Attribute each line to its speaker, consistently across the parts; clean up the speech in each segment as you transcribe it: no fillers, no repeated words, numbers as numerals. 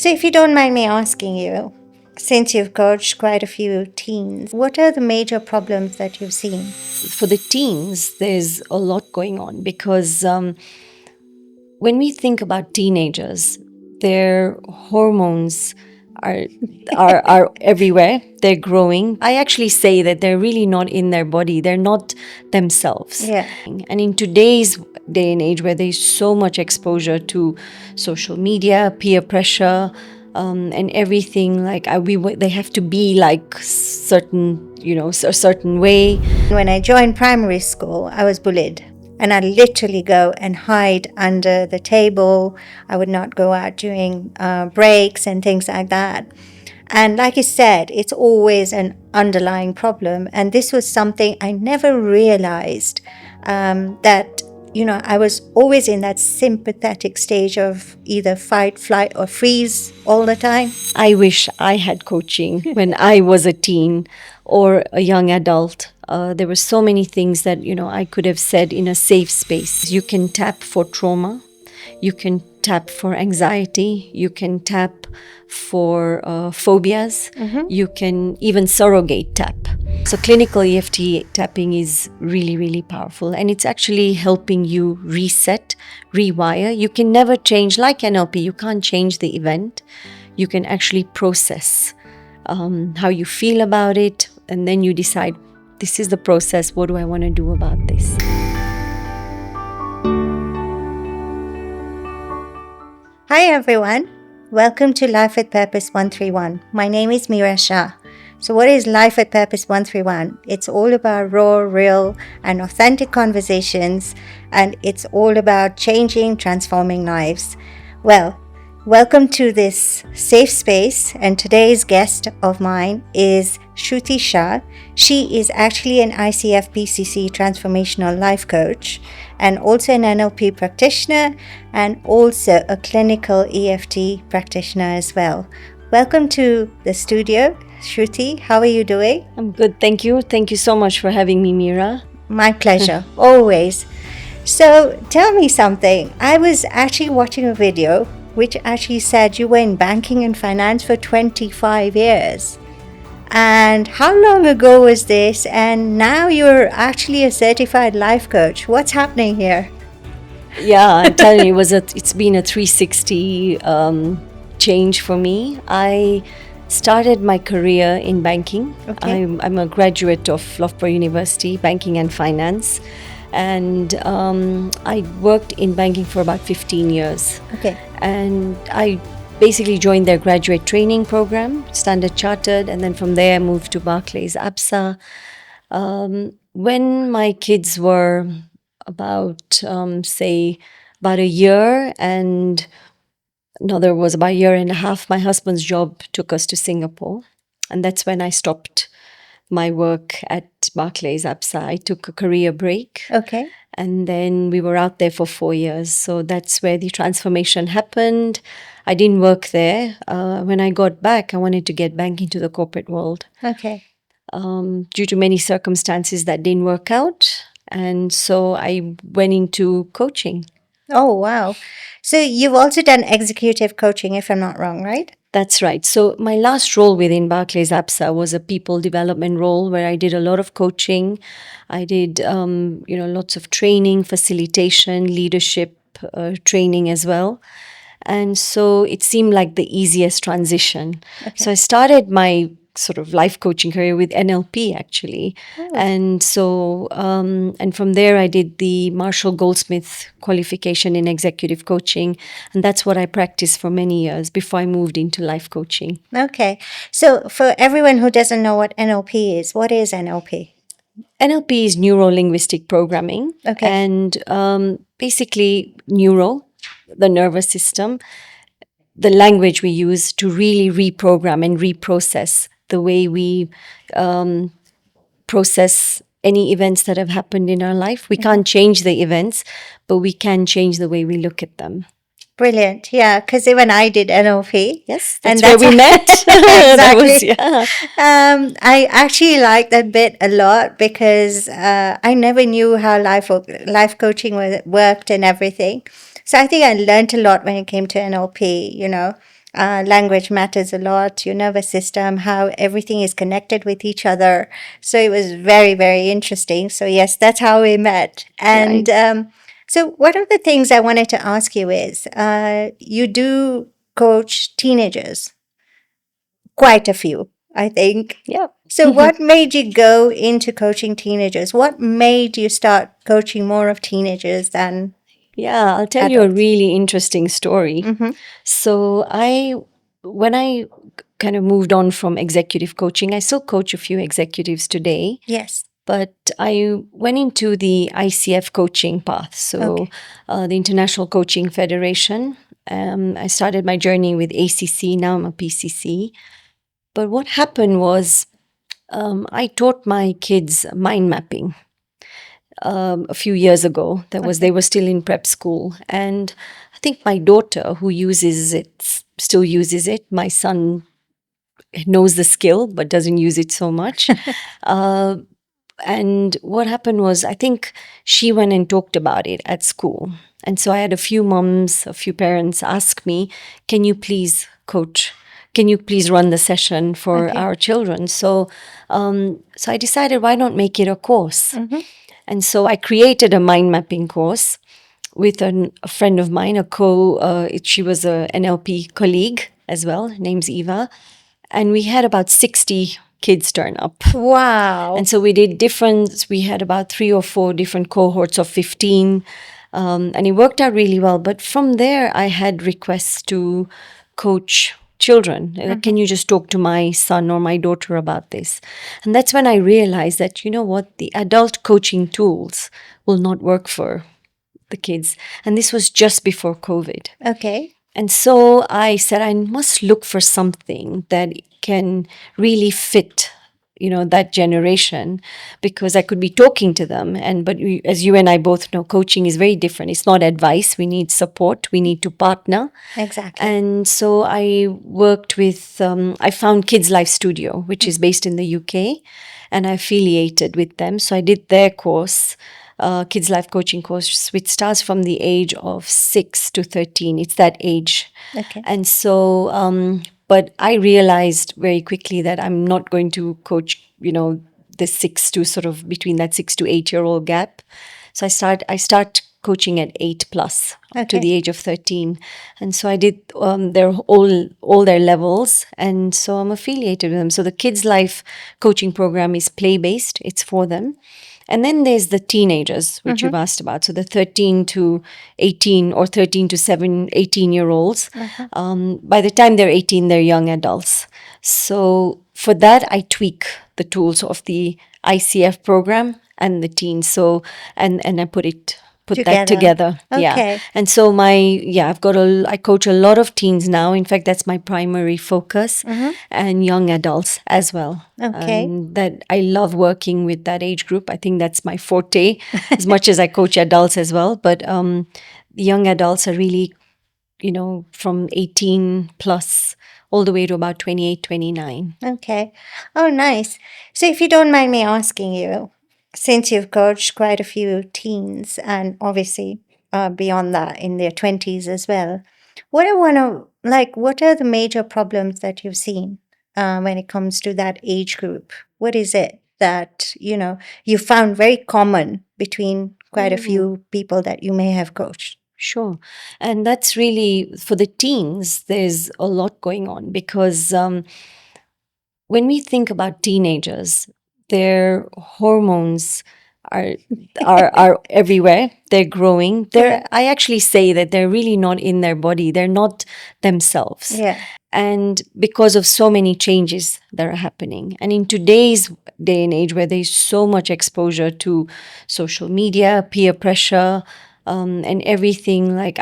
Speaker 1: So, if you don't mind me asking you, since you've coached quite a few teens, what are the major problems that you've seen?
Speaker 2: For the teens, there's a lot going on because when we think about teenagers, their hormones are, are everywhere. They're growing. I actually say that they're really not in their body. They're not themselves.
Speaker 1: Yeah.
Speaker 2: And in today's day and age, where there's so much exposure to social media, peer pressure, and everything, they have to be like certain, a certain way.
Speaker 1: When I joined primary school, I was bullied. And I'd literally go and hide under the table. I would not go out during breaks and things like that. And like you said, it's always an underlying problem. And this was something I never realized that, I was always in that sympathetic stage of either fight, flight, or freeze all the time.
Speaker 2: I wish I had coaching when I was a teen or a young adult. There were so many things that, I could have said in a safe space. You can tap for trauma. You can tap for anxiety. You can tap for phobias. You can even surrogate tap. So clinical EFT tapping is really, really powerful. And it's actually helping you reset, rewire. You can never change, like NLP, you can't change the event. You can actually process how you feel about it. And then you decide, this is the process. What do I want to do about this?
Speaker 1: Hi everyone, welcome to Life with Purpose 131. My name is Meera Shah. So what is Life with Purpose 131? It's all about raw, real and authentic conversations, and it's all about changing, transforming lives. Well, welcome to this safe space, and today's guest of mine is Shruti Shah. She is actually an ICF PCC Transformational Life Coach and also an NLP practitioner and also a clinical EFT practitioner as well. Welcome to the studio, Shruti. How are you doing?
Speaker 2: I'm good, thank you. Thank you so much for having me, Meera.
Speaker 1: My pleasure, always. So tell me something. I was actually watching a video which actually said you were in banking and finance for 25 years. And how long ago was this? And now you're actually a certified life coach. What's happening here?
Speaker 2: Yeah, I'm telling you, it's been a 360 change for me. I started my career in banking.
Speaker 1: Okay.
Speaker 2: I'm a graduate of Loughborough University, banking and finance. And I worked in banking for about 15 years.
Speaker 1: Okay.
Speaker 2: And I basically joined their graduate training program, Standard Chartered, and then from there I moved to Barclays ABSA. When my kids were about, about a year, and another was about a year and a half, my husband's job took us to Singapore. And that's when I stopped my work at Barclays ABSA. I took a career break.
Speaker 1: Okay.
Speaker 2: And then we were out there for 4 years. So that's where the transformation happened. I didn't work there. When I got back, I wanted to get back into the corporate world.
Speaker 1: Okay.
Speaker 2: Due to many circumstances that didn't work out. And so I went into coaching.
Speaker 1: Oh, wow. So you've also done executive coaching, if I'm not wrong, right?
Speaker 2: That's right. So my last role within Barclays ABSA was a people development role where I did a lot of coaching. I did, lots of training, facilitation, leadership training as well. And so it seemed like the easiest transition. Okay. So I started my sort of life coaching career with NLP actually. Oh. And so, and from there I did the Marshall Goldsmith qualification in executive coaching. And that's what I practiced for many years before I moved into life coaching.
Speaker 1: Okay. So for everyone who doesn't know what NLP is, what is NLP?
Speaker 2: NLP is neuro-linguistic programming. Okay. And basically the nervous system, the language we use to really reprogram and reprocess the way we process any events that have happened in our life. We can't change the events, but we can change the way we look at them.
Speaker 1: Brilliant. Yeah, because even I did NLP.
Speaker 2: Yes, that's where we met.
Speaker 1: Exactly. I actually like that bit a lot because I never knew how life coaching worked and everything. So I think I learned a lot when it came to NLP, language matters a lot, your nervous system, how everything is connected with each other. So it was very, very interesting. So, yes, that's how we met. And
Speaker 2: Right.
Speaker 1: so, one of the things I wanted to ask you is you do coach teenagers, quite a few, I think.
Speaker 2: Yeah.
Speaker 1: So, what made you go into coaching teenagers? What made you start coaching more of teenagers than
Speaker 2: Yeah, I'll tell you a
Speaker 1: adults?
Speaker 2: really interesting story.
Speaker 1: Mm-hmm.
Speaker 2: So when I kind of moved on from executive coaching, I still coach a few executives today,
Speaker 1: Yes.
Speaker 2: but I went into the ICF coaching path, so
Speaker 1: Okay.
Speaker 2: the International Coaching Federation. I started my journey with ACC, now I'm a PCC. But what happened was I taught my kids mind mapping a few years ago. They
Speaker 1: Okay.
Speaker 2: were still in prep school, and I think my daughter, who uses it, still uses it. My son knows the skill but doesn't use it so much. Uh, and what happened was, I think she went and talked about it at school. And so I had a few moms, a few parents ask me, can you please coach? Can you please run the session for
Speaker 1: Okay.
Speaker 2: our children? So I decided, why not make it a course?
Speaker 1: Mm-hmm.
Speaker 2: And so I created a mind mapping course with a friend of mine, she was a NLP colleague as well, name's Eva. And we had about 60 kids turn up. And
Speaker 1: Wow.
Speaker 2: so we had about 3 or 4 different cohorts of 15. And it worked out really well. But from there, I had requests to coach children.
Speaker 1: Mm-hmm.
Speaker 2: Can you just talk to my son or my daughter about this? And that's when I realized that, you know what, the adult coaching tools will not work for the kids. And this was just before COVID.
Speaker 1: Okay.
Speaker 2: And so I said, I must look for something that can really fit, that generation, because I could be talking to them. As you and I both know, coaching is very different. It's not advice. We need support. We need to partner.
Speaker 1: Exactly.
Speaker 2: And so I found Kids Life Studio, which is based in the UK, and I affiliated with them. So I did their course, Kids Life Coaching course, which starts from the age of 6 to 13. It's that age.
Speaker 1: Okay.
Speaker 2: And so, but I realized very quickly that I'm not going to coach, the 6 to 8-year-old gap. So I start coaching at 8 plus up to
Speaker 1: Okay.
Speaker 2: the age of 13. And so I did all their levels. And so I'm affiliated with them. So the Kids Life coaching program is play based, it's for them. And then there's the teenagers, which
Speaker 1: Mm-hmm.
Speaker 2: you've asked about. So the 13 to 18 or 13 to 18 year olds.
Speaker 1: Uh-huh.
Speaker 2: By the time they're 18, they're young adults. So for that, I tweak the tools of the ICF program and the teens. So, and I put that
Speaker 1: Together.
Speaker 2: together. Yeah.
Speaker 1: Okay.
Speaker 2: And so I coach a lot of teens now. In fact, that's my primary focus,
Speaker 1: Mm-hmm.
Speaker 2: and young adults as well.
Speaker 1: Okay.
Speaker 2: And that I love working with that age group. I think that's my forte, as much as I coach adults as well. But the young adults are really, from 18 plus all the way to about 28, 29.
Speaker 1: Okay. Oh, nice. So, if you don't mind me asking you, since you've coached quite a few teens and obviously beyond that in their 20s as well, what are the major problems that you've seen when it comes to that age group? What is it that, you found very common between quite a few people that you may have coached?
Speaker 2: Sure. And that's really for the teens, there's a lot going on because when we think about teenagers, their hormones are are everywhere. They're growing.
Speaker 1: Yeah.
Speaker 2: I actually say that they're really not in their body. They're not themselves.
Speaker 1: Yeah.
Speaker 2: And because of so many changes that are happening. And in today's day and age where there's so much exposure to social media, peer pressure, and everything, like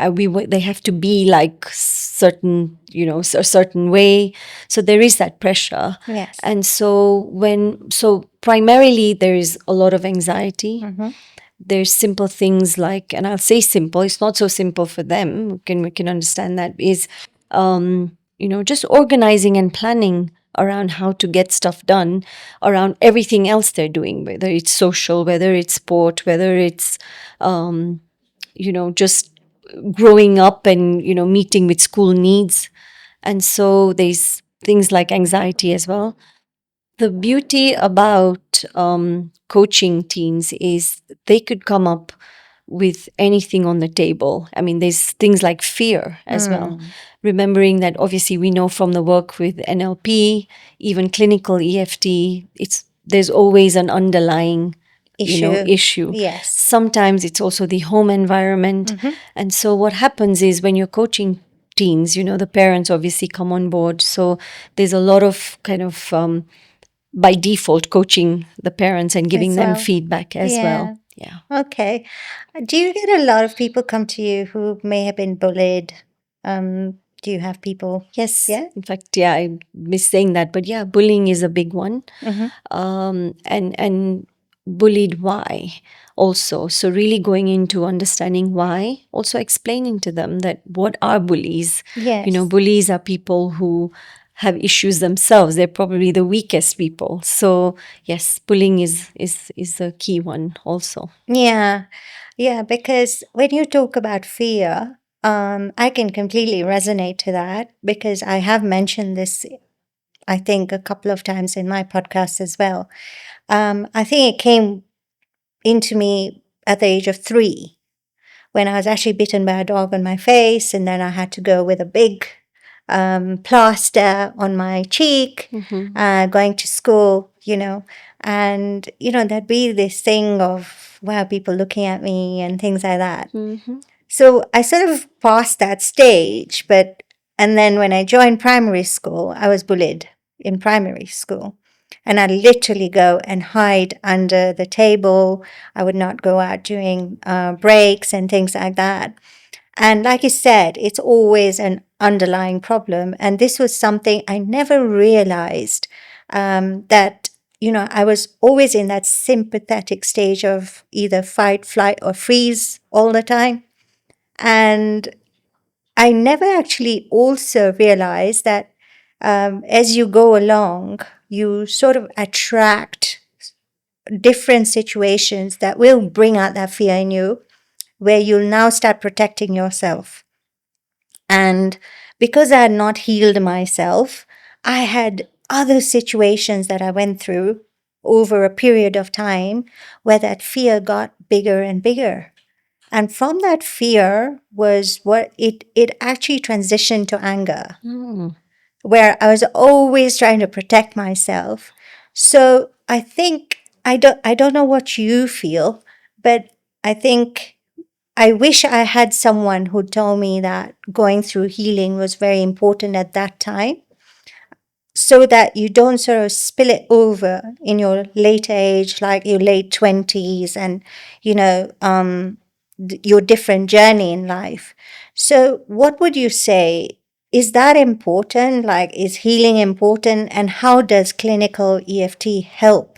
Speaker 2: they have to be like certain, a certain way. So there is that pressure.
Speaker 1: Yes.
Speaker 2: And so primarily there is a lot of anxiety.
Speaker 1: Mm-hmm.
Speaker 2: There's simple things like, and I'll say simple, it's not so simple for them. We can understand that is, just organizing and planning around how to get stuff done around everything else they're doing, whether it's social, whether it's sport, whether it's, just growing up and, meeting with school needs. And so there's things like anxiety as well. The beauty about coaching teens is they could come up with anything on the table. I mean, there's things like fear as well. Remembering that obviously we know from the work with NLP, even clinical EFT, it's there's always an underlying
Speaker 1: Issue.
Speaker 2: issue.
Speaker 1: Yes.
Speaker 2: Sometimes it's also the home environment. And so what happens is when you're coaching teens, the parents obviously come on board. So there's a lot of kind of by default coaching the parents and giving
Speaker 1: As
Speaker 2: them
Speaker 1: well.
Speaker 2: feedback as
Speaker 1: Yeah.
Speaker 2: well. Yeah.
Speaker 1: Okay. Do you get a lot of people come to you who may have been bullied? Do you have people?
Speaker 2: Yes.
Speaker 1: Yeah.
Speaker 2: In fact, yeah, I miss saying that, but yeah, bullying is a big one.
Speaker 1: Mm-hmm.
Speaker 2: And bullied why also. So really going into understanding why, also explaining to them that what are bullies.
Speaker 1: Yes.
Speaker 2: Bullies are people who have issues themselves. They're probably the weakest people. So yes, bullying is the key one also.
Speaker 1: Yeah. Yeah. Because when you talk about fear, I can completely resonate to that because I have mentioned this, I think, a couple of times in my podcast as well. I think it came into me at the age of 3 when I was actually bitten by a dog on my face, and then I had to go with a big plaster on my cheek, going to school, and, there'd be this thing of, wow, people looking at me and things like that. So I sort of passed that stage, and then when I joined primary school, I was bullied in primary school. And I'd literally go and hide under the table. I would not go out during breaks and things like that. And like you said, it's always an underlying problem. And this was something I never realized that, I was always in that sympathetic stage of either fight, flight, or freeze all the time. And I never actually also realized that as you go along, you sort of attract different situations that will bring out that fear in you, where you'll now start protecting yourself. And because I had not healed myself, I had other situations that I went through over a period of time where that fear got bigger and bigger. And from that fear was what it actually transitioned to anger, where I was always trying to protect myself. So I think I don't know what you feel, but I think I wish I had someone who told me that going through healing was very important at that time, so that you don't sort of spill it over in your later age, like your late 20s, and, your different journey in life. So, what would you say? Is that important? Like, is healing important? And how does clinical EFT help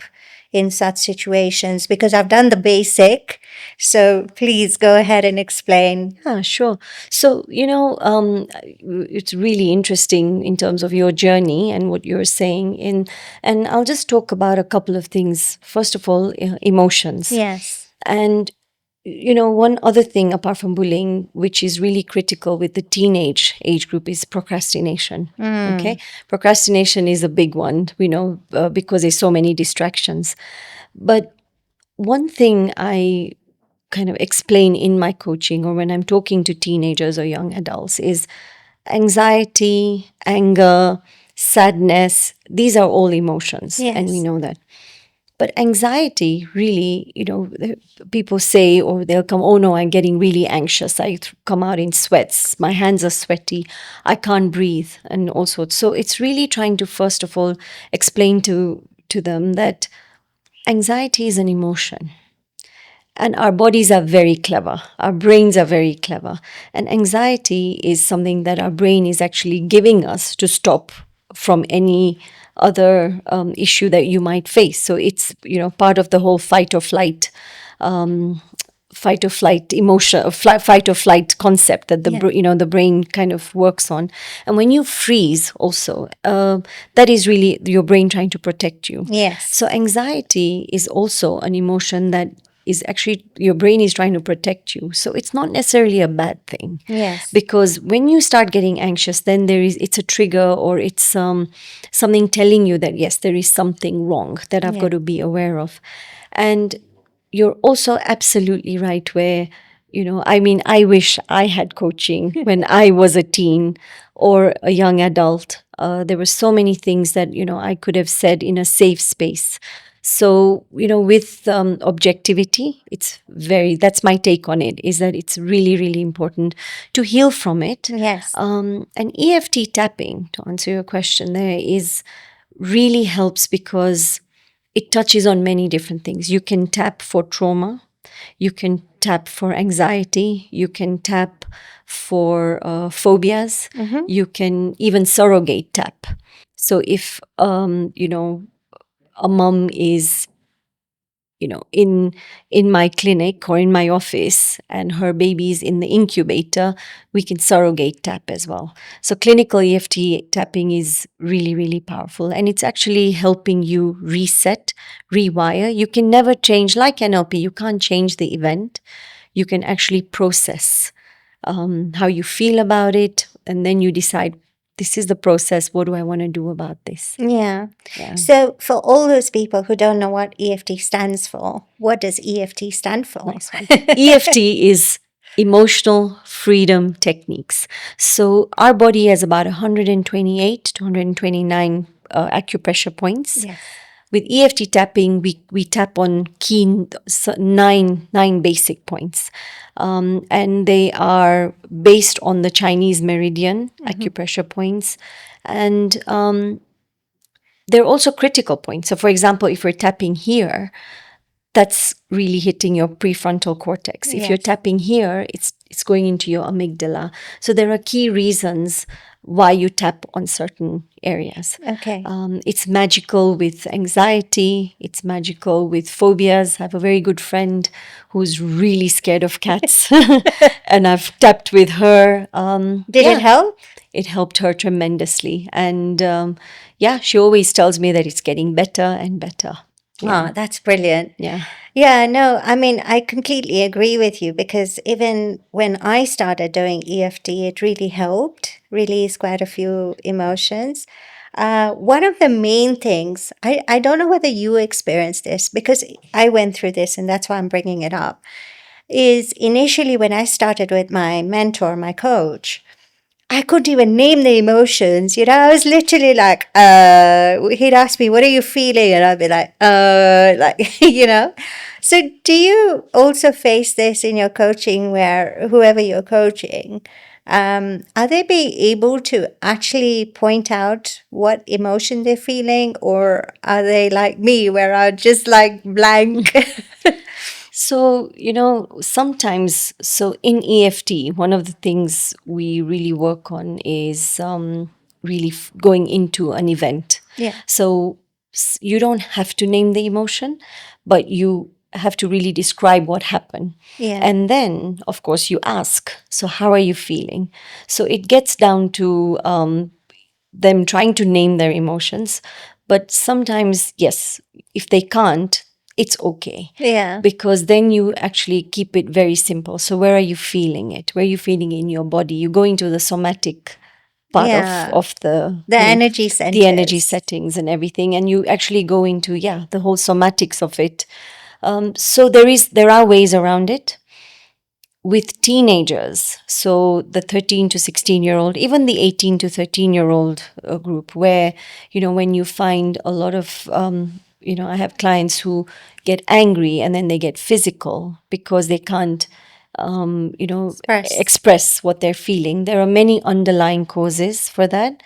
Speaker 1: in such situations? Because I've done the basic. So, please go ahead and explain.
Speaker 2: Yeah, sure. So, it's really interesting in terms of your journey and what you're saying. And I'll just talk about a couple of things. First of all, emotions.
Speaker 1: Yes.
Speaker 2: And, one other thing apart from bullying, which is really critical with the teenage age group, is procrastination. Okay. Procrastination is a big one, because there's so many distractions. But one thing I kind of explain in my coaching or when I'm talking to teenagers or young adults is anxiety, anger, sadness, these are all emotions. And we
Speaker 1: Yes.
Speaker 2: know that. But anxiety really, people say, or they'll come, oh no, I'm getting really anxious. I come out in sweats. My hands are sweaty. I can't breathe and all sorts. So it's really trying to, first of all, explain to them that anxiety is an emotion. And our bodies are very clever. Our brains are very clever. And anxiety is something that our brain is actually giving us to stop from any other issue that you might face. So it's, part of the whole fight or flight emotion, fight or flight concept that the brain kind of works on. And when you freeze also, that is really your brain trying to protect you.
Speaker 1: Yes.
Speaker 2: So anxiety is also an emotion that is actually your brain is trying to protect you. So it's not necessarily a bad thing.
Speaker 1: Yes.
Speaker 2: Because when you start getting anxious, then it's a trigger, or it's something telling you that yes, there is something wrong that I've
Speaker 1: Yeah.
Speaker 2: got to be aware of. And you're also absolutely right where, I mean, I wish I had coaching when I was a teen or a young adult. There were so many things that, I could have said in a safe space. So, with objectivity, that's my take on it, is that it's really, really important to heal from it.
Speaker 1: Yes.
Speaker 2: And EFT tapping, to answer your question there, is really helps because it touches on many different things. You can tap for trauma, you can tap for anxiety, you can tap for phobias, you can even surrogate tap. So if a mom is in my clinic or in my office and her baby's in the incubator, we can surrogate tap as well. So clinical EFT tapping is really, really powerful, and it's actually helping you reset, rewire. You can never change, like NLP, you can't change the event. You can actually process how you feel about it, and then you decide, this is the process, what do I want to do about this?
Speaker 1: Yeah.
Speaker 2: Yeah.
Speaker 1: So, for all those people who don't know what EFT stands for, what does EFT stand for?
Speaker 2: Nice one. EFT is emotional freedom techniques. So our body has about 128 to 129 acupressure points.
Speaker 1: Yes.
Speaker 2: With EFT tapping, we tap on nine basic points, and they are based on the Chinese meridian acupressure points, and they're also critical points. So, for example, if we're tapping here, that's really hitting your prefrontal cortex. If you're
Speaker 1: Yes.
Speaker 2: tapping here, it's going into your amygdala. So there are key reasons why you tap on certain areas.
Speaker 1: Okay.
Speaker 2: It's magical with anxiety. It's magical with phobias. I have a very good friend who's really scared of cats, and I've tapped with her.
Speaker 1: Did it help?
Speaker 2: It helped her tremendously, and she always tells me that it's getting better and better.
Speaker 1: Oh, that's brilliant.
Speaker 2: Yeah.
Speaker 1: Yeah, no, I mean, I completely agree with you because even when I started doing EFT, it really helped release quite a few emotions. One of the main things, I don't know whether you experienced this because I went through this and that's why I'm bringing it up, is initially when I started with my mentor, my coach, I couldn't even name the emotions. I was literally like, he'd ask me, what are you feeling? And I'd be like. So do you also face this in your coaching where whoever you're coaching, are they being able to actually point out what emotion they're feeling, or are they like me where I'm just like blank?
Speaker 2: So, sometimes, so in EFT, one of the things we really work on is really going into an event.
Speaker 1: Yeah.
Speaker 2: So you don't have to name the emotion, but you have to really describe what happened.
Speaker 1: Yeah.
Speaker 2: And then, of course, you ask, so how are you feeling? So it gets down to them trying to name their emotions. But sometimes, yes, if they can't, it's okay.
Speaker 1: Yeah.
Speaker 2: Because then you actually keep it very simple. So where are you feeling it? Where are you feeling in your body? You go into the somatic part
Speaker 1: Yeah.
Speaker 2: of the
Speaker 1: energy centers.
Speaker 2: the energy settings and everything, and you actually go into the whole somatics of it. So there are ways around it. With teenagers, so the 13 to 16-year-old, even the 18 to 13-year-old group, where, when you find a lot of, I have clients who get angry and then they get physical because they can't, express what they're feeling. There are many underlying causes for that.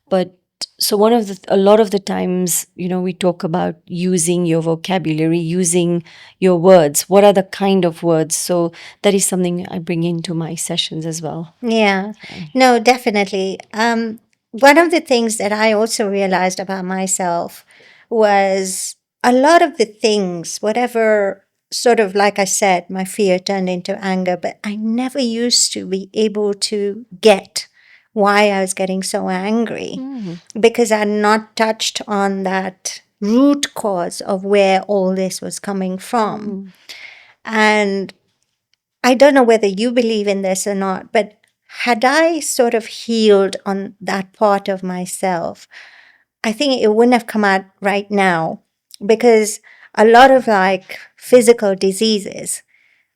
Speaker 2: But so a lot of the times, we talk about using your vocabulary, using your words. What are the kind of words? So that is something I bring into my sessions as well.
Speaker 1: Yeah, no, definitely. One of the things that I also realized about myself was a lot of the things, whatever sort of, like I said, my fear turned into anger, but I never used to be able to get why I was getting so angry because I'd not touched on that root cause of where all this was coming from. And I don't know whether you believe in this or not, but had I sort of healed on that part of myself, I think it wouldn't have come out right now, because a lot of like physical diseases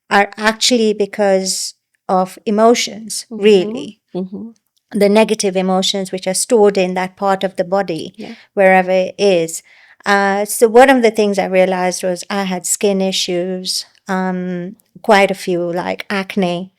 Speaker 1: are actually because of emotions,
Speaker 2: Mm-hmm.
Speaker 1: really.
Speaker 2: Mm-hmm.
Speaker 1: The negative emotions which are stored in that part of the body,
Speaker 2: Yeah.
Speaker 1: wherever it is. So one of the things I realized was I had skin issues, quite a few, like acne.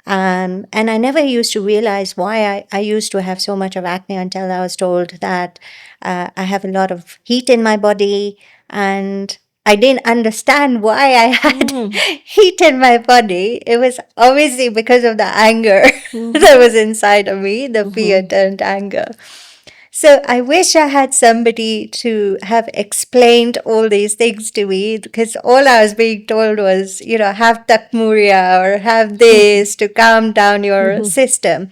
Speaker 1: And I never used to realize why I used to have so much of acne until I was told that I have a lot of heat in my body. And I didn't understand why I had
Speaker 2: Mm.
Speaker 1: heat in my body. It was obviously because of the anger that
Speaker 2: Mm-hmm.
Speaker 1: was inside of me, the fear
Speaker 2: Mm-hmm.
Speaker 1: turned anger. So I wish I had somebody to have explained all these things to me, because all I was being told was, have takmuria or have this to calm down your
Speaker 2: Mm-hmm.
Speaker 1: system.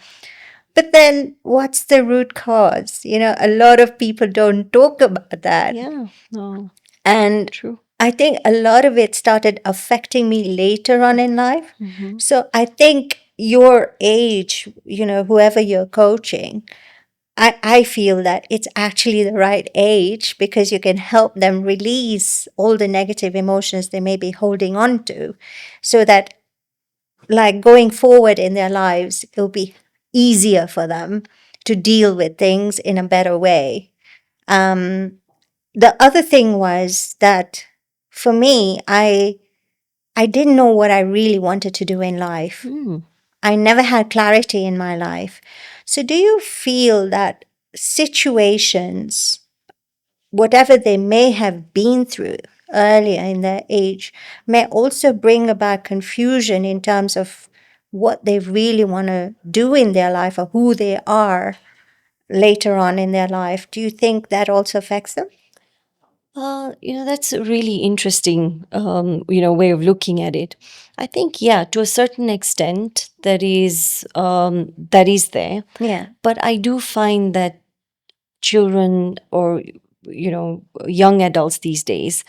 Speaker 1: But then what's the root cause? A lot of people don't talk about that.
Speaker 2: Yeah. No.
Speaker 1: And
Speaker 2: True.
Speaker 1: I think a lot of it started affecting me later on in life.
Speaker 2: Mm-hmm.
Speaker 1: So I think your age, whoever you're coaching, I feel that it's actually the right age, because you can help them release all the negative emotions they may be holding on to, so that, like, going forward in their lives, it'll be easier for them to deal with things in a better way. Um, the other thing was that for me, I didn't know what I really wanted to do in life.
Speaker 2: Mm.
Speaker 1: I never had clarity in my life. So, do you feel that situations, whatever they may have been through earlier in their age, may also bring about confusion in terms of what they really want to do in their life or who they are later on in their life? Do you think that also affects them?
Speaker 2: That's a really interesting, way of looking at it. I think, yeah, to a certain extent, that is there.
Speaker 1: Yeah.
Speaker 2: But I do find that children or young adults these days,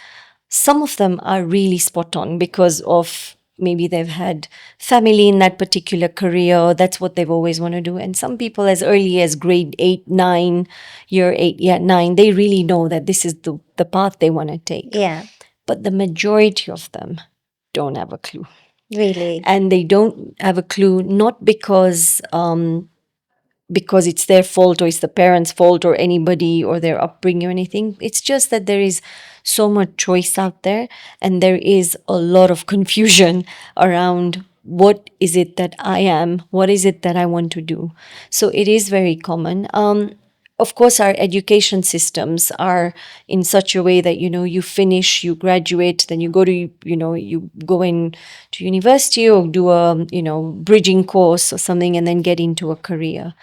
Speaker 2: some of them are really spot on because of maybe they've had family in that particular career. That's what they've always want to do. And some people as early as grade 8, 9, year 8, yeah, 9, they really know that this is the path they want to take.
Speaker 1: Yeah.
Speaker 2: But the majority of them don't have a clue.
Speaker 1: Really.
Speaker 2: And they don't have a clue, not because it's their fault or it's the parents' fault or anybody or their upbringing or anything. It's just that there is so much choice out there and there is a lot of confusion around what is it that I am, what is it that I want to do. So it is very common. Of course, our education systems are in such a way that you finish, you graduate, then you go to you go in to university or do a bridging course or something, and then get into a career.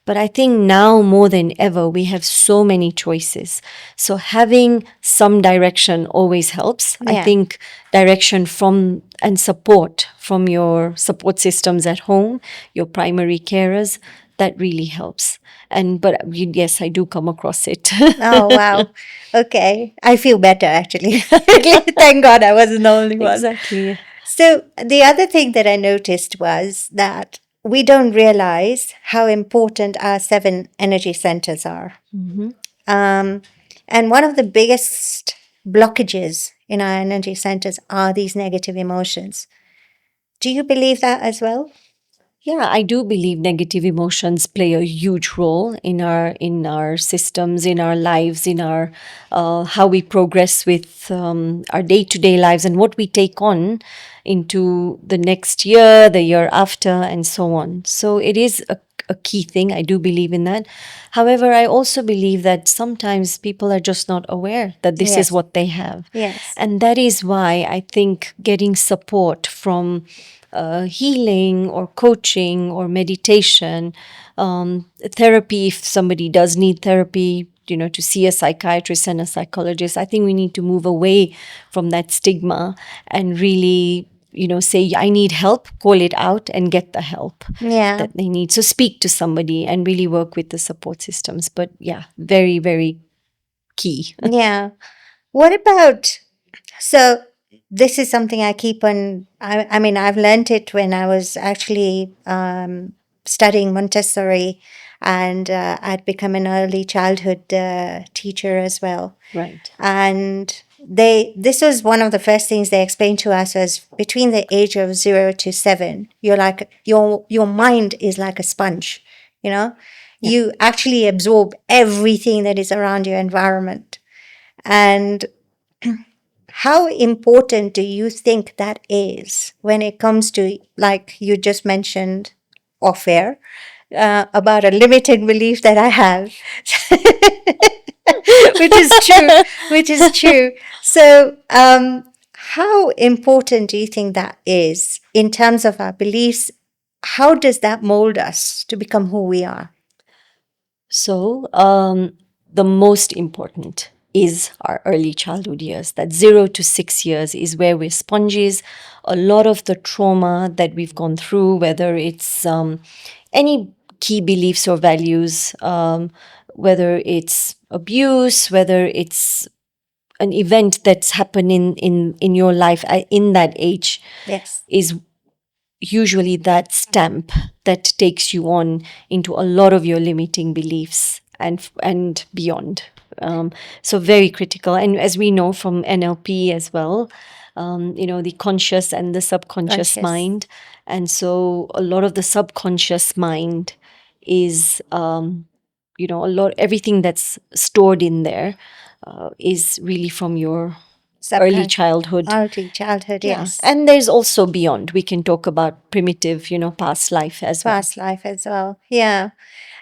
Speaker 2: But I think now more than ever, we have so many choices. So having some direction always helps. I
Speaker 1: Yeah.
Speaker 2: think direction from and support from your support systems at home, your primary carers, that really helps. But yes, I do come across it.
Speaker 1: Oh, wow. Okay. I feel better, actually. Thank God I wasn't the only one.
Speaker 2: Exactly.
Speaker 1: So, the other thing that I noticed was that we don't realize how important our seven energy centers are.
Speaker 2: Hmm.
Speaker 1: Um, and one of the biggest blockages in our energy centers are these negative emotions. Do you believe that as well?
Speaker 2: Yeah, I do believe negative emotions play a huge role in our systems, in our lives, in our how we progress with our day to day lives and what we take on into the next year, the year after, and so on. So it is a key thing. I do believe in that. However, I also believe that sometimes people are just not aware that this is
Speaker 1: Yes.
Speaker 2: what they have.
Speaker 1: Yes.
Speaker 2: And that is why I think getting support from healing or coaching or meditation, therapy, if somebody does need therapy, to see a psychiatrist and a psychologist, I think we need to move away from that stigma and really, say, I need help, call it out and get the help
Speaker 1: Yeah.
Speaker 2: that they need. So speak to somebody and really work with the support systems. But yeah, very, very key.
Speaker 1: Yeah. What about, so this is something I keep on. I mean, I've learned it when I was actually studying Montessori, and I'd become an early childhood teacher as well.
Speaker 2: Right.
Speaker 1: And this was one of the first things they explained to us was between the age of 0 to 7, you're like your mind is like a sponge, you know.
Speaker 2: Yeah.
Speaker 1: You actually absorb everything that is around your environment. And how important do you think that is when it comes to, like you just mentioned off air, about a limited belief that I have, which is true, which is true. So, how important do you think that is in terms of our beliefs? How does that mold us to become who we are?
Speaker 2: So, the most important is our early childhood years. That 0 to 6 years is where we're sponges. A lot of the trauma that we've gone through, whether it's any key beliefs or values, whether it's abuse, whether it's an event that's happened in your life in that age,
Speaker 1: Yes.
Speaker 2: is usually that stamp that takes you on into a lot of your limiting beliefs and beyond. So very critical, and as we know from NLP as well, the conscious and the subconscious
Speaker 1: Conscious.
Speaker 2: mind, and so a lot of the subconscious mind is a lot everything that's stored in there is really from your early
Speaker 1: Subconscious.
Speaker 2: childhood.
Speaker 1: Early childhood,
Speaker 2: Yeah.
Speaker 1: yes.
Speaker 2: And there's also beyond. We can talk about primitive, past life as well.
Speaker 1: Past life as well. Yeah.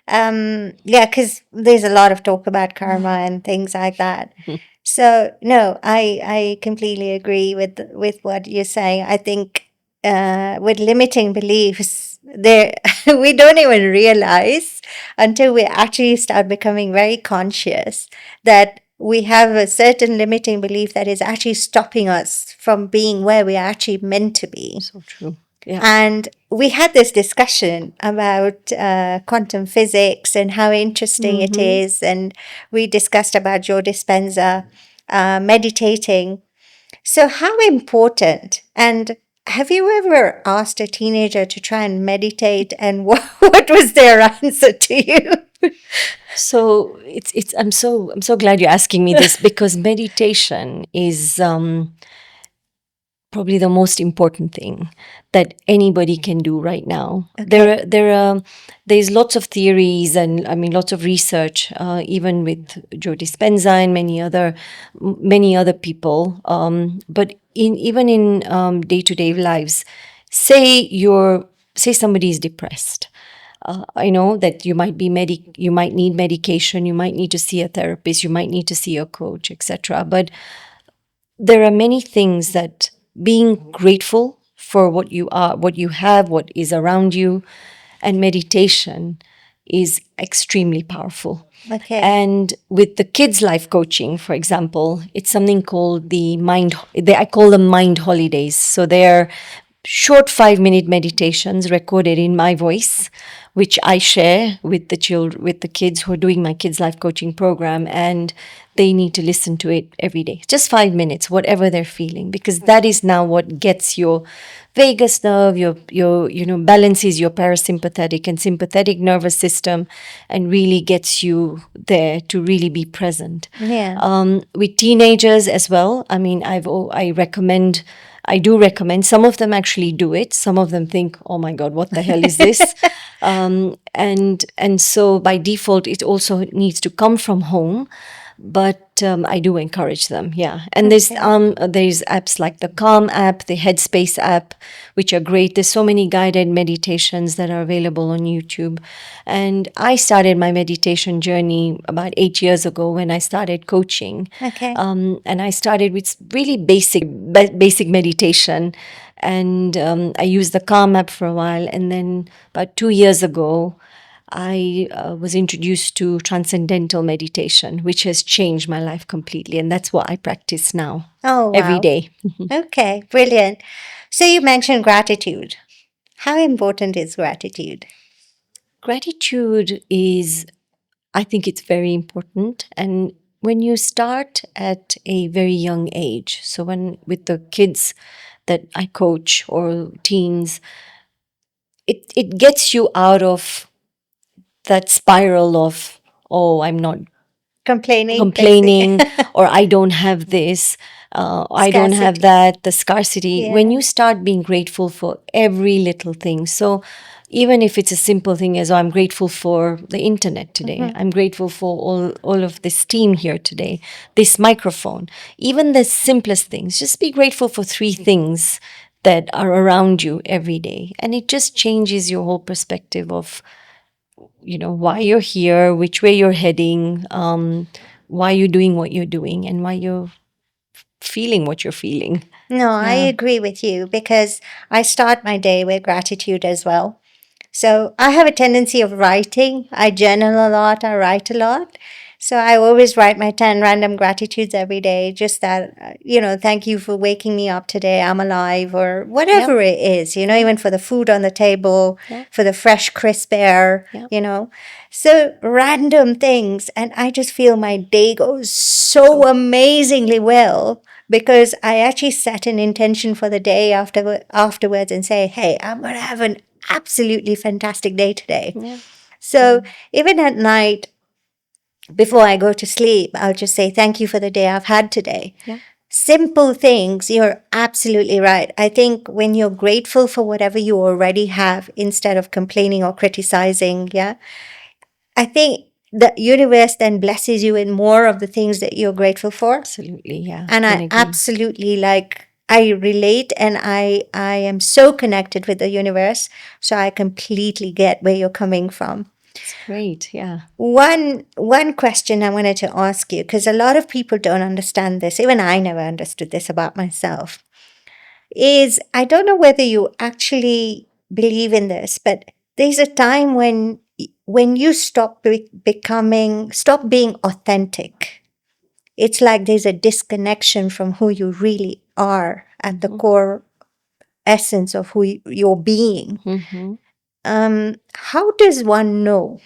Speaker 1: Yeah, because there's a lot of talk about karma and things like that. So no, I completely agree with what you're saying. I think with limiting beliefs, there we don't even realize until we actually start becoming very conscious that we have a certain limiting belief that is actually stopping us from being where we are actually meant to be.
Speaker 2: So true. Yeah.
Speaker 1: And we had this discussion about quantum physics and how interesting it is. And we discussed about Joe Dispenza meditating. So, how important? And have you ever asked a teenager to try and meditate, and what was their answer to you?
Speaker 2: So it's I'm so glad you're asking me this because meditation is probably the most important thing that anybody can do right now.
Speaker 1: Okay.
Speaker 2: There's lots of theories and I mean lots of research, even with Joe Dispenza and many other people. But even in day-to-day lives, say somebody is depressed. I know that you might need medication, you might need to see a therapist, you might need to see a coach, etc. But there are many things that being grateful for what you are, what you have, what is around you, and meditation is extremely powerful.
Speaker 1: Okay.
Speaker 2: And with the kids' life coaching, for example, it's something called I call them mind holidays. So they're short 5-minute meditations recorded in my voice, which I share with with the kids who are doing my kids life coaching program, and they need to listen to it every day. Just 5 minutes, whatever they're feeling, because that is now what gets your vagus nerve, your balances your parasympathetic and sympathetic nervous system, and really gets you there to really be present.
Speaker 1: Yeah.
Speaker 2: With teenagers as well, I mean, I do recommend. Some of them actually do it. Some of them think, "Oh my God, what the hell is this?" And so by default, it also needs to come from home. But I do encourage them, yeah. And there's apps like the Calm app, the Headspace app, which are great. There's so many guided meditations that are available on YouTube. And I started my meditation journey about 8 years ago when I started coaching.
Speaker 1: Okay.
Speaker 2: And I started with really basic meditation, and I used the Calm app for a while, and then about 2 years ago, I was introduced to transcendental meditation, which has changed my life completely. And that's what I practice now
Speaker 1: Oh,
Speaker 2: every
Speaker 1: wow.
Speaker 2: day.
Speaker 1: Okay, brilliant. So you mentioned gratitude. How important is gratitude?
Speaker 2: Gratitude is, I think it's very important. And when you start at a very young age, so when with the kids that I coach or teens, it gets you out of that spiral of, oh, I'm not
Speaker 1: Complaining, basically.
Speaker 2: complaining, or I don't have this, I don't have
Speaker 1: Scarcity.
Speaker 2: that, the scarcity. When
Speaker 1: Yeah.
Speaker 2: you start being grateful for every little thing, so even if it's a simple thing as, oh, I'm grateful for the internet today,
Speaker 1: Mhm.
Speaker 2: I'm grateful for all of this team here today, this microphone, even the simplest things, just be grateful for three things that are around you every day. And it just changes your whole perspective of, why you're here, which way you're heading, why you're doing what you're doing, and why you're feeling what you're feeling.
Speaker 1: No, I
Speaker 2: Yeah.
Speaker 1: agree with you because I start my day with gratitude as well. So I have a tendency of writing. I journal a lot, I write a lot. So I always write my 10 random gratitudes every day, just that, thank you for waking me up today, I'm alive, or
Speaker 2: Yep.
Speaker 1: whatever it is,
Speaker 2: Yeah.
Speaker 1: even for the food on the table,
Speaker 2: Yeah.
Speaker 1: for the fresh, crisp air.
Speaker 2: Yeah.
Speaker 1: So random things. And I just feel my day goes so
Speaker 2: So
Speaker 1: amazingly well because I actually set an intention for the day afterwards and say, hey, I'm going to have an absolutely fantastic day today.
Speaker 2: yeah.
Speaker 1: So even at night, before I go to sleep, I'll just say, thank you for the day I've had today.
Speaker 2: Yeah.
Speaker 1: Simple things, you're absolutely right. I think when you're grateful for whatever you already have instead of complaining or criticizing, yeah, I think the universe then blesses you in more of the things that you're grateful for.
Speaker 2: Absolutely. Yeah.
Speaker 1: And
Speaker 2: Can
Speaker 1: I
Speaker 2: agree.
Speaker 1: absolutely I relate and I am so connected with the universe. So I completely get where you're coming from.
Speaker 2: It's great. Yeah.
Speaker 1: One question I wanted to ask you, because a lot of people don't understand this, even I never understood this about myself, is I don't know whether you actually believe in this, but there's a time when you stop being authentic. It's like there's a disconnection from who you really are at the
Speaker 2: Mm-hmm.
Speaker 1: core essence of who you're being.
Speaker 2: Mm-hmm.
Speaker 1: How does one know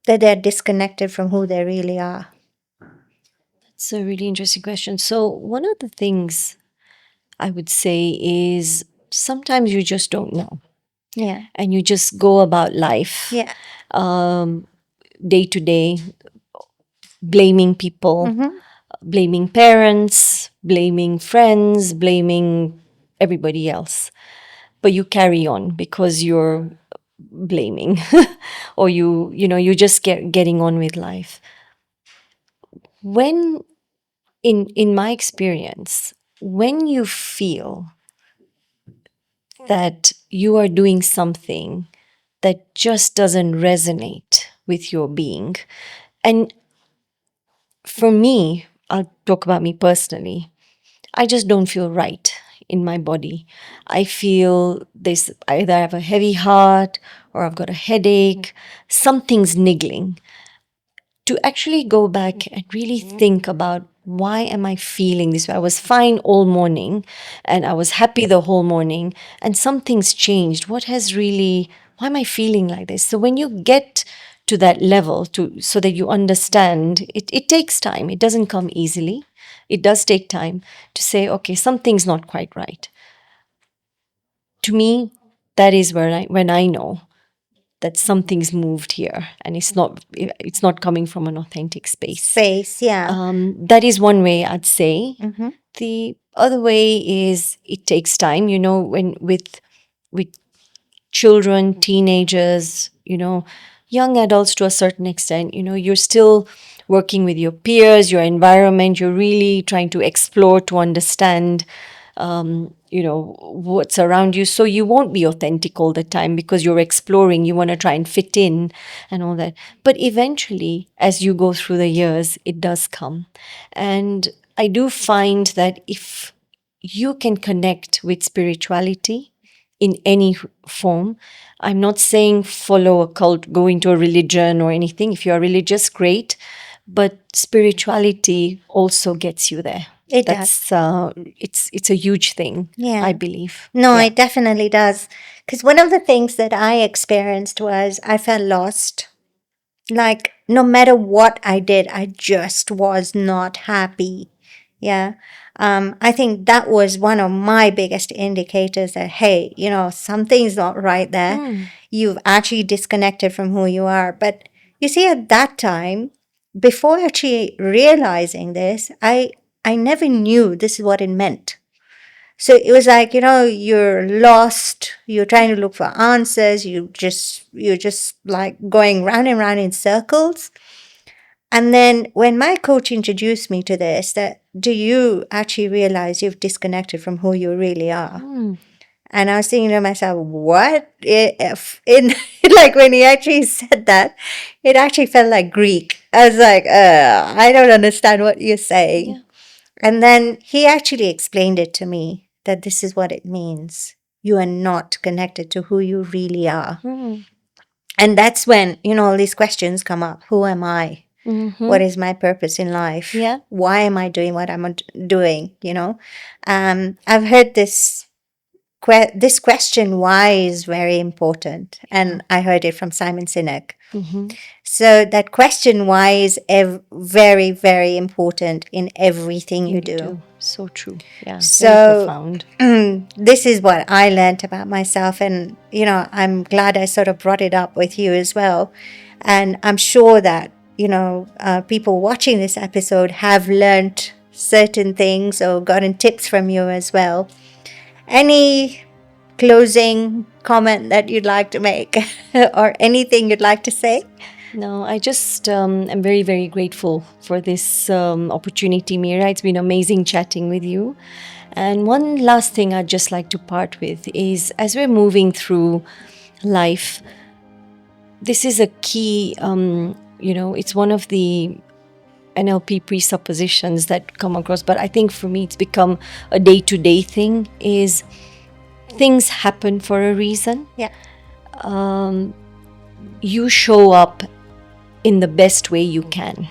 Speaker 1: that they're disconnected from who they really are?
Speaker 2: It's a really interesting question. So, one of the things I would say is sometimes you just don't know,
Speaker 1: Yeah.
Speaker 2: and you just go about life
Speaker 1: Yeah.
Speaker 2: um, day to day, blaming people,
Speaker 1: Mm-hmm.
Speaker 2: blaming parents, blaming friends, blaming everybody else. But you carry on because you're blaming or you just getting on with life. When in my experience, when you feel that you are doing something that just doesn't resonate with your being, and for me, I'll talk about me personally, I just don't feel right in my body. I feel this, either I have a heavy heart or I've got a headache, something's niggling. To actually go back and really think about, why am I feeling this way? I was fine all morning and I was happy the whole morning, and something's changed. What has really, why am I feeling like this? So when you get to that level, to so that you understand, it takes time. It doesn't come easily. It does take time to say, okay, something's not quite right. To me, that is when I know that something's moved here and it's not coming from an authentic space.
Speaker 1: Space. Yeah.
Speaker 2: That is one way I'd say.
Speaker 1: Mm-hmm.
Speaker 2: The other way is it takes time. When with children, teenagers, young adults to a certain extent, you're still working with your peers, your environment. You're really trying to explore to understand what's around you, so you won't be authentic all the time because you're exploring, you want to try and fit in and all that. But eventually, as you go through the years, it does come. And I do find that if you can connect with spirituality in any form, I'm not saying follow a cult, go into a religion or anything. If you're religious, great, but spirituality also gets you there.
Speaker 1: It does.
Speaker 2: That's it's a huge thing, I
Speaker 1: Yeah.
Speaker 2: believe.
Speaker 1: No,
Speaker 2: Yeah.
Speaker 1: it definitely does. Because one of the things that I experienced was I felt lost. Like, no matter what I did, I just was not happy. Yeah. I think that was one of my biggest indicators that, hey, something's not right there. You've actually disconnected from who you are. But you see, at that time, before actually realizing this, I never knew this is what it meant. So it was like, you're lost, you're trying to look for answers, you're just like going round and round in circles. And then when my coach introduced me to this, that do you actually realize you've disconnected from who you really are? And I was thinking to myself, what? If in like when he actually said that, it actually felt like Greek. I was like, I don't understand what you're saying.
Speaker 2: Yeah.
Speaker 1: And then he actually explained it to me that this is what it means. You are not connected to who you really are. And that's when, all these questions come up. Who am I? What is my purpose in life?
Speaker 2: Yeah.
Speaker 1: Why am I doing what I'm doing? I've heard this question, why, is very important. And I heard it from Simon Sinek. So that question, why, is very, very important in everything you do.
Speaker 2: So true. Yeah.
Speaker 1: So
Speaker 2: Very profound.
Speaker 1: this is what I learned about myself. And, I'm glad I sort of brought it up with you as well. And I'm sure that, people watching this episode have learned certain things or gotten tips from you as well. Any closing comment that you'd like to make or anything you'd like to say?
Speaker 2: No, I just am very, very grateful for this opportunity, Meera. It's been amazing chatting with you. And one last thing I'd just like to part with is as we're moving through life, this is a key, it's one of the NLP presuppositions that come across, but I think for me it's become a day-to-day thing, is things happen for a reason.
Speaker 1: Yeah.
Speaker 2: You show up in the best way you can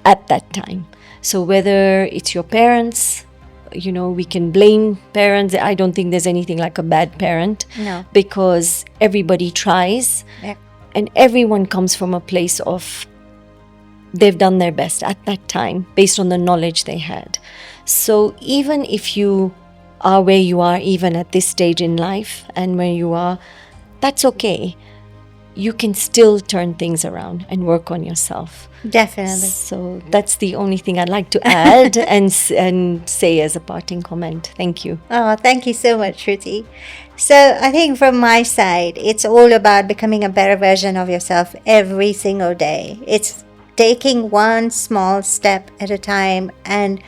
Speaker 2: at that time. So whether it's your parents, we can blame parents. I don't think there's anything like a bad parent.
Speaker 1: No.
Speaker 2: Because everybody tries.
Speaker 1: Yeah.
Speaker 2: And everyone comes from a place of they've done their best at that time based on the knowledge they had. So even if you are where you are, even at this stage in life and where you are, that's okay. You can still turn things around and work on yourself.
Speaker 1: Definitely.
Speaker 2: So that's the only thing I'd like to add and say as a parting comment. Thank you.
Speaker 1: Oh, thank you so much, Shruti. So I think from my side, it's all about becoming a better version of yourself every single day. It's taking one small step at a time, and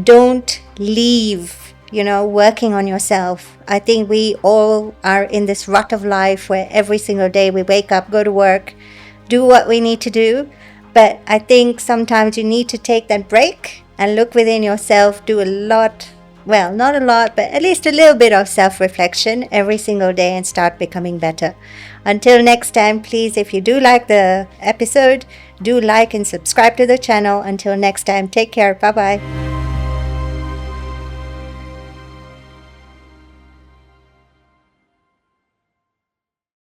Speaker 1: don't leave, working on yourself. I think we all are in this rut of life where every single day we wake up, go to work, do what we need to do. But I think sometimes you need to take that break and look within yourself, do a lot, well, not a lot, but at least a little bit of self-reflection every single day and start becoming better. Until next time, please, if you do like the episode, do like and subscribe to the channel. Until next time, take care. Bye-bye.